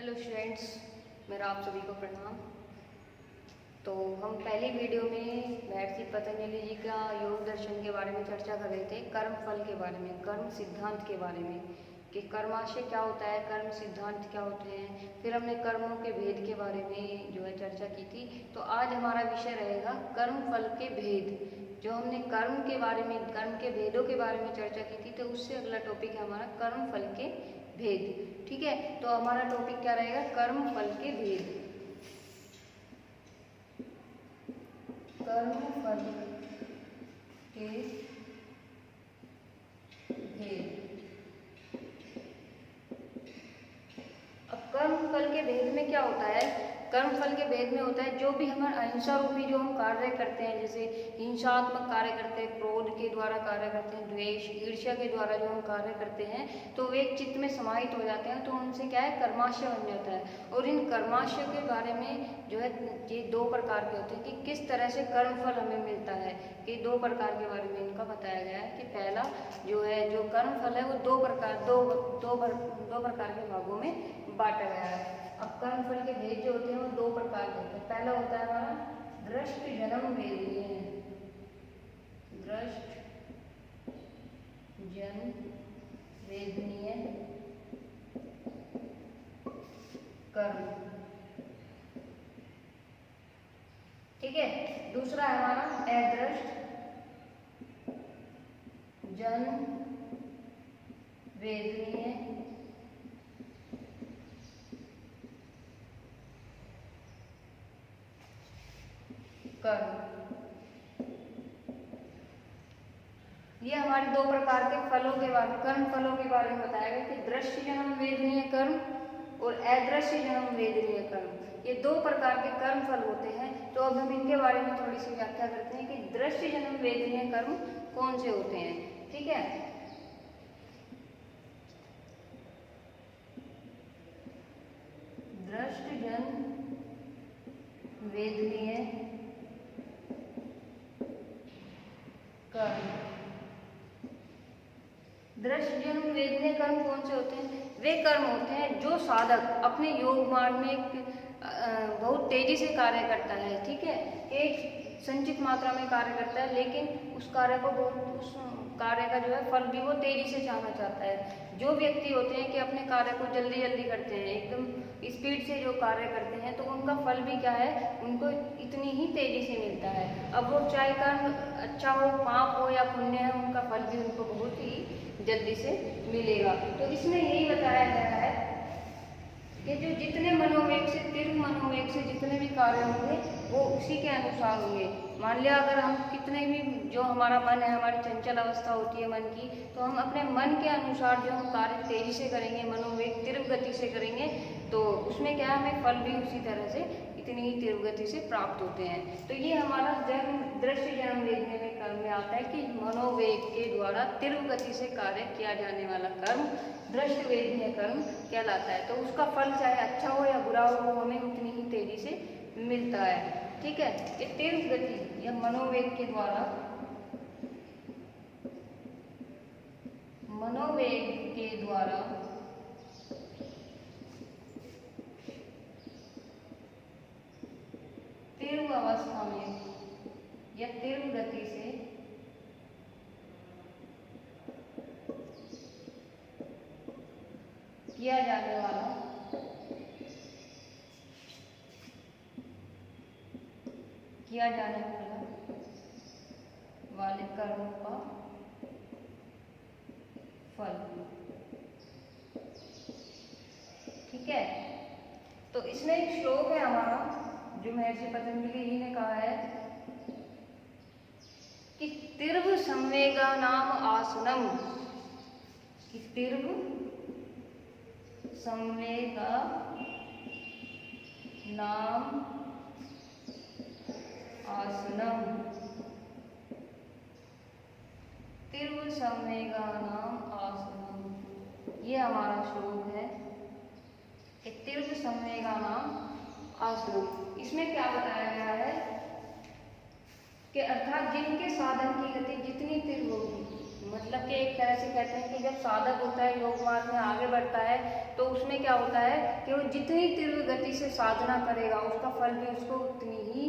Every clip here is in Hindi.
हेलो स्टूडेंट्स, मेरा आप सभी को प्रणाम। तो हम पहली वीडियो में महर्षि पतंजलि जी का योग दर्शन के बारे में चर्चा कर रहे थे, कर्म फल के बारे में, कर्म सिद्धांत के बारे में कि कर्माशय क्या होता है, कर्म सिद्धांत क्या होते हैं। फिर हमने कर्मों के भेद के बारे में जो है चर्चा की थी। तो आज हमारा विषय रहेगा कर्म फल के भेद। जो हमने कर्म के बारे में, कर्म के भेदों के बारे में चर्चा की थी, तो उससे अगला टॉपिक है हमारा कर्म फल के भेद। ठीक है, तो हमारा टॉपिक क्या रहेगा? कर्म फल के भेद। कर्म फल के भेद। अब कर्म फल के भेद में क्या होता है? कर्म फल के भेद में होता है जो भी हमारा अहिंसा रूपी जो हम कार्य करते हैं, जैसे हिंसात्मक कार्य करते हैं, क्रोध के द्वारा कार्य करते हैं, द्वेष ईर्ष्या के द्वारा जो हम कार्य करते हैं, तो वे एक चित्त में समाहित हो जाते हैं, तो उनसे क्या है? कर्माशय बन जाता है। और इन कर्माशय के बारे में जो है ये दो प्रकार के होते हैं कि किस तरह से कर्म फल हमें मिलता है, कि दो प्रकार के बारे में इनका बताया गया है। कि पहला जो है, जो कर्म फल है वो दो प्रकार के भागों में बांटा गया है। अब कर्म फल के भेद जो होते हैं वो दो प्रकार के होते हैं। पहला होता है हमारा दृष्ट जन्म वेदनीय, दृष्ट जन्म वेदनीय कर्म। ठीक है। दूसरा है हमारा अदृष्ट जन्म वेदनीय कर्म। ये हमारे दो प्रकार के फलों के बारे, कर्म फलों के बारे में बताया गया कि दृश्य जन्म वेदनीय कर्म और अदृश्य जन्म वेदनीय कर्म। ये दो प्रकार के कर्म फल होते हैं। तो अब हम इनके बारे में थोड़ी सी व्याख्या करते हैं कि दृश्य जन्म वेदनीय कर्म कौन से होते हैं। ठीक है। दृष्ट जन्म वेदनीय कर्म। दृश्य जन्म वेदनीय कर्म कौन से होते हैं? वे कर्म होते हैं जो साधक अपने योग मार्ग में बहुत तेजी से कार्य करता है। ठीक है, एक संचित मात्रा में कार्य करता है, लेकिन उस कार्य का जो है फल भी वो तेजी से चाहना चाहता है। जो व्यक्ति होते हैं कि अपने कार्य को जल्दी जल्दी करते हैं, एकदम स्पीड से जो कार्य करते हैं, तो उनका फल भी क्या है? उनको इतनी ही तेजी से मिलता है। अब वो चाहे कर्म अच्छा हो, पाप हो या पुण्य है, उनका फल भी उनको बहुत ही जल्दी से मिलेगा। तो इसमें यही बताया गया है कि जो जितने मनोवेग से, तीव्र मनोवेग से जितने भी कार्य होंगे वो उसी के अनुसार होंगे। मान लिया अगर हम कितने भी, जो हमारा मन है, हमारी चंचल अवस्था होती है मन की, तो हम अपने मन के अनुसार जो हम कार्य तेजी से करेंगे, मनोवेग तीव्र गति से करेंगे, तो उसमें क्या है? हमें फल भी उसी तरह से इतनी ही तीव्र गति से प्राप्त होते हैं। तो ये हमारा दृश्य जन्म वेदनीय में कर्म में आता है कि मनोवेग के द्वारा तीव्र गति से कार्य किया जाने वाला कर्म दृष्ट वेदनीय कर्म कहलाता है। तो उसका फल चाहे अच्छा हो या बुरा हो, वो हमें उतनी ही तेजी से मिलता है। ठीक है। ये तीव्र गति या मनोवेग के द्वारा, मनोवेग के द्वारा तीव्र अवस्था में या तीव्र गति से किया जाने वाला वाले कर्मों का फल। ठीक है। तो इसमें एक श्लोक है हमारा, जो महर्षि पतंजलि जी ने कहा है कि तीव्र संवेगा नाम आसनम, कि तीव्र संवेगा नाम आसनम, तीव्र संवेगा नाम आसनम। ये हमारा श्लोक है कि तीव्र संवेगा नाम आसनम। इसमें क्या बताया गया है कि अर्थात जिनके साधन की गति जितनी तीव्र होगी, मतलब कि एक तरह से कहते हैं कि जब साधक होता है, योग मार्ग में आगे बढ़ता है, तो उसमें क्या होता है कि वो जितनी तीव्र गति से साधना करेगा उसका फल भी उसको उतनी ही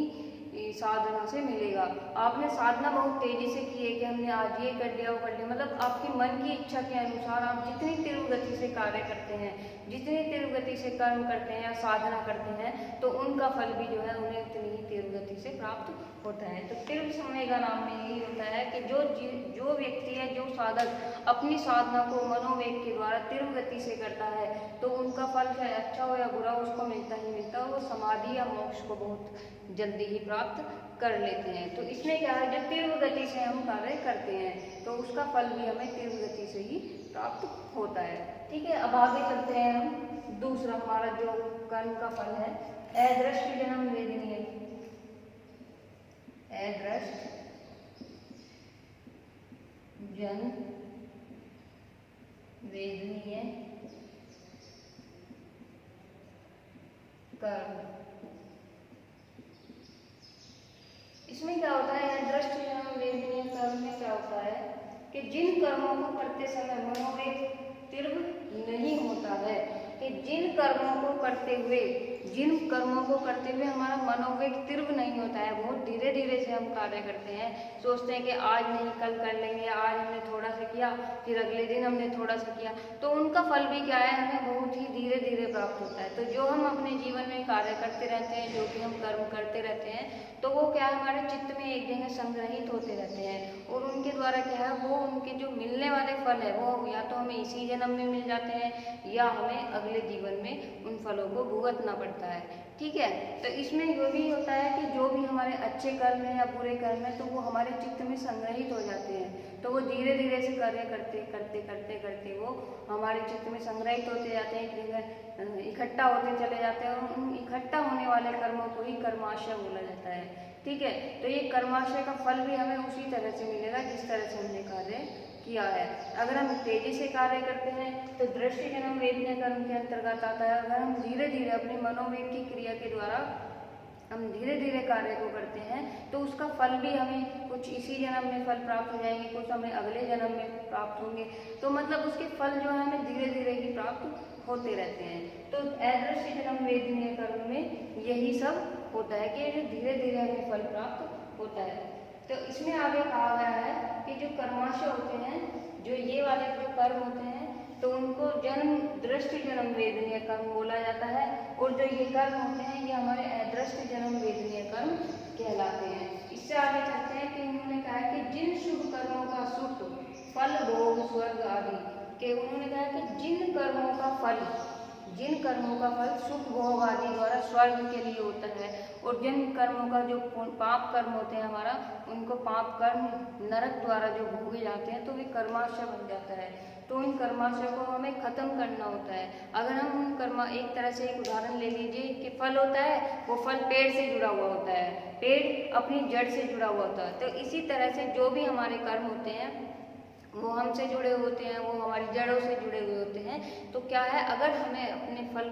साधना से मिलेगा। आपने साधना बहुत तेजी से की है कि हमने आज ये कर लिया, वो कर लिया, मतलब आपकी मन की इच्छा के अनुसार आप जितनी तीव्र गति से कार्य करते हैं, जितनी तीव्र गति से कर्म करते हैं या साधना करते हैं, तो उनका फल भी जो है उन्हें उतनी ही तीव्र गति से प्राप्त होता है। तो तीव्र समय का नाम में यही होता है कि जो व्यक्ति है, जो साधक अपनी साधना को मनोवेग के द्वारा तीव्र गति से करता है, तो उनका फल चाहे अच्छा हो या बुरा उसको मिलता ही मिलता है। वो समाधि या मोक्ष को बहुत जल्दी ही प्राप्त कर लेते हैं। तो इसमें क्या है, जब तीव्र गति से हम कार्य करते हैं तो उसका फल भी हमें तीव्र गति से ही प्राप्त होता है। ठीक है, अब आगे चलते हैं हम। दूसरा हमारा जो कर्म का फल है, अदृष्ट जन्म वेदनीय। अदृष्ट जन्म वेदनीय कर्म। इसमें क्या होता है, अदृष्ट जन्म वेदनीय कर्म में क्या होता है कि जिन कर्मों को करते समय मनोवेग तीव्र नहीं होता है, कि जिन कर्मों को करते हुए हमारा मनोवेग तीव्र नहीं होता है, बहुत धीरे धीरे से हम कार्य करते हैं, सोचते हैं कि आज नहीं कल कर लेंगे, आज हमने थोड़ा सा किया, फिर अगले दिन हमने थोड़ा सा किया, तो उनका फल भी क्या है, हमें बहुत ही धीरे धीरे प्राप्त होता है। तो जो हम अपने जीवन में कार्य करते रहते हैं, जो कि हम कर्म करते रहते हैं, तो वो क्या है, हमारे चित्त में एक जगह संग्रहित होते रहते हैं, और उनके द्वारा क्या है, वो उनके जो मिलने वाले फल है वो या तो हमें इसी जन्म में मिल जाते हैं या हमें अगले जीवन में उन फलों को भुगतना पड़ता है। ठीक है, तो इसमें ये भी होता है कि जो भी हमारे अच्छे कर्म हैं या बुरे कर्म हैं, तो वो हमारे चित्त में संग्रहित हो जाते हैं, तो वो धीरे धीरे से कार्य करते करते करते करते वो हमारे चित्त में संग्रहित होते जाते हैं, एक जगह इकट्ठा होते चले जाते हैं, और उन इकट्ठा होने वाले कर्मों को ही कर्माशय बोला जाता है। ठीक है, तो ये कर्माशय का फल भी हमें उसी तरह से मिलेगा जिस तरह से हमने कार्य किया है। अगर हम तेजी से कार्य करते हैं तो दृष्टि जन्म वेदनीय कर्म के अंतर्गत आता है। अगर हम धीरे धीरे अपनी मनोवेग की क्रिया के द्वारा हम धीरे धीरे कार्य को करते हैं, तो उसका फल भी हमें कुछ इसी जन्म में फल प्राप्त हो जाएंगे, कुछ हमें अगले जन्म में प्राप्त होंगे, तो मतलब उसके फल जो है हमें धीरे धीरे ही प्राप्त होते रहते हैं। तो अदृश्य जन्म वेदनीय कर्म में यही सब होता है कि धीरे धीरे हमें फल प्राप्त होता है। तो इसमें आगे कहा गया है कि जो कर्माशय होते हैं, जो ये वाले जो कर्म होते हैं, तो उनको जन्म दृष्टि जन्म वेदनीय कर्म बोला जाता है, और जो ये कर्म होते हैं ये हमारे अदृष्ट जन्म वेदनीय कर्म कहलाते हैं। इससे आगे चलते हैं कि उन्होंने कहा कि जिन शुभ कर्मों का सुख फल भोग स्वर्ग आदि के, उन्होंने कहा कि जिन कर्मों का फल सुख भोग आदि द्वारा स्वर्ग के लिए होता है, और जिन कर्मों का जो पाप कर्म होते हैं हमारा, उनको पाप कर्म नरक द्वारा जो भोगे जाते हैं, तो वे कर्माशय बन जाता है। तो इन कर्माशय को हमें खत्म करना होता है। अगर हम उन एक तरह से एक उदाहरण ले लीजिए कि फल होता है, वो फल पेड़ से जुड़ा हुआ होता है, पेड़ अपनी जड़ से जुड़ा हुआ होता है। तो इसी तरह से जो भी हमारे कर्म होते हैं वो हमसे जुड़े होते हैं, वो हमारी जड़ों से जुड़े हुए होते हैं। तो क्या है, अगर हमें फल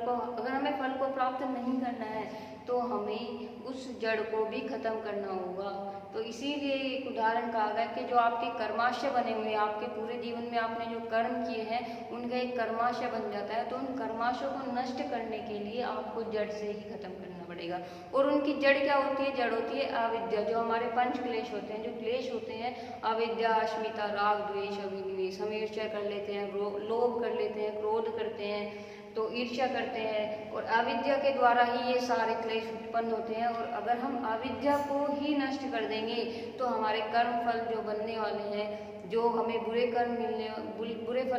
को प्राप्त नहीं करना है, तो हमें उस जड़ को भी खत्म करना होगा। तो इसीलिए एक उदाहरण कहा गया कि जो आपके कर्माशय बने हुए हैं, आपके पूरे जीवन में आपने जो कर्म किए हैं, उनका एक कर्माशय बन जाता है। तो उन कर्माशयों को नष्ट करने के लिए आपको जड़ से ही खत्म करना पड़ेगा। और उनकी जड़ क्या होती है? जड़ होती है अविद्या। जो हमारे पंच क्लेश होते हैं, जो क्लेश होते हैं, अविद्या, अस्मिता, राग, द्वेष, अभिनिवेश। हम ईर्ष्या कर लेते हैं, लोभ कर लेते हैं, क्रोध करते हैं, तो ईर्ष्या करते हैं, और अविद्या के द्वारा ही ये सारे क्लेश उत्पन्न होते हैं। और अगर हम अविद्या को ही नष्ट कर देंगे, तो हमारे कर्म फल जो बनने वाले हैं, जो हमें बुरे फल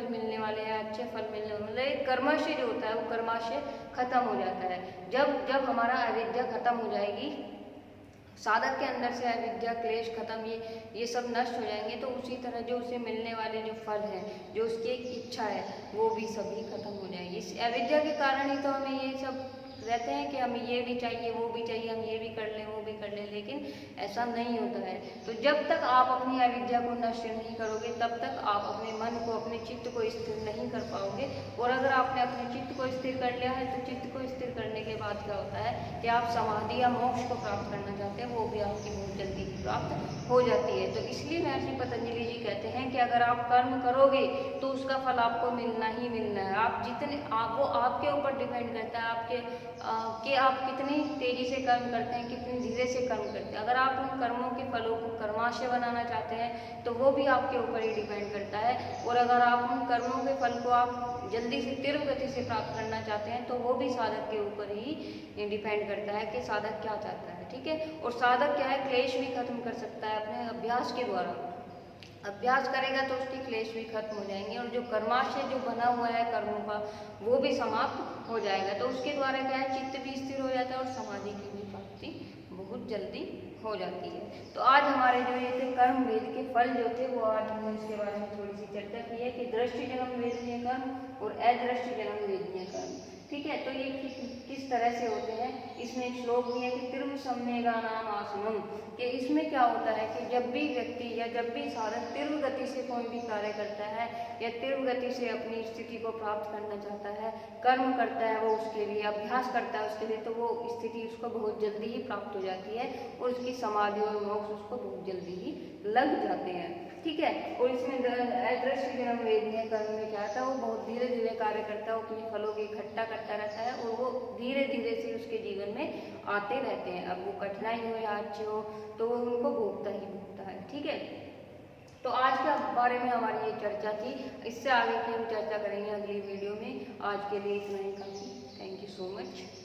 मिलने वाले हैं, अच्छे फल मिलने वाले, मतलब कर्माशय जो होता है वो कर्माशय खत्म हो जाता है। जब हमारा अविद्या खत्म हो जाएगी, साधक के अंदर से अविद्या, क्लेश खत्म, ये सब नष्ट हो जाएंगे, तो उसी तरह जो उसे मिलने वाले जो फल हैं, जो उसकी एक इच्छा है, वो भी सभी खत्म हो जाएगी। इस अविद्या के कारण ही तो हमें ये सब रहते हैं कि हमें ये भी चाहिए, वो भी चाहिए, हम ये भी कर लें, वो भी कर लें, लेकिन ऐसा नहीं होता है। तो जब तक आप अपनी अविद्या को नष्ट नहीं करोगे, तब तक आप अपने मन को, अपने चित्त को स्थिर नहीं कर पाओगे। और अगर आपने अपने चित्त को स्थिर कर लिया है, तो चित्त को स्थिर करने के बाद क्या होता है कि आप समाधि या मोक्ष को प्राप्त करना चाहते हैं, वो भी आपकी बहुत जल्दी प्राप्त हो जाती है। तो इसलिए महर्षि पतंजलि जी कहते हैं कि अगर आप कर्म करोगे तो उसका फल आपको मिलना ही मिलना है। आप जितने वो आपके ऊपर डिपेंड करता है कि आप कितनी तेजी से कर्म करते हैं, कितनी धीरे से कर्म करते हैं। अगर आप उन कर्मों के फलों को कर्माशय बनाना चाहते हैं तो वो भी आपके ऊपर ही डिपेंड करता है। और अगर आप उन कर्मों के फल को आप जल्दी से तीव्र गति से प्राप्त करना चाहते हैं तो वो भी साधक के ऊपर ही डिपेंड करता है कि साधक क्या चाहता है, ठीक है। और साधक क्या है, क्लेश भी खत्म कर सकता है अपने अभ्यास के द्वारा। अभ्यास करेगा तो उसके क्लेश भी खत्म हो जाएंगे और जो कर्माशय जो बना हुआ है कर्मों का वो भी समाप्त हो जाएगा। तो उसके द्वारा क्या है, चित्त भी स्थिर हो जाता है और समाधि की भी प्राप्ति बहुत जल्दी हो जाती है। तो आज हमारे जो ये थे कर्म वेद के फल जो थे वो आज हमने इसके बारे में थोड़ी सी चर्चा की है कि दृष्टि जन्म वेदनीय कर्म और अदृष्टि जन्म वेदनीय कर्म, ठीक है। तो ये किस तरह से होते हैं, इसमें एक श्लोक भी है कि तिर्व सम्यगानाम आसनम, कि इसमें क्या होता है कि जब भी व्यक्ति या जब भी साधक तीव्र गति से कोई भी कार्य करता है या तीव्र गति से अपनी स्थिति को प्राप्त करना चाहता है, कर्म करता है, वो उसके लिए अभ्यास करता है उसके लिए, तो वो स्थिति उसको बहुत जल्दी ही प्राप्त हो जाती है और उसकी समाधि और मोक्ष उसको बहुत जल्दी ही लग जाते हैं, ठीक है। और इसमें अदृष्टि जन्म वेदनीय कर्म में क्या था, वो बहुत धीरे धीरे कार्य करता है, वो अपने फलों को इकट्ठा करता रहता है और वो धीरे धीरे से उसके जीवन में आते रहते हैं। अब वो कठिनाई हो या अच्छी हो तो वो उनको भोगता ही भोगता है, ठीक है। तो आज के बारे में हमारी ये चर्चा थी। इससे आगे की हम चर्चा करेंगे अगली वीडियो में। आज के लिए इतना ही काफी। Thank you so much.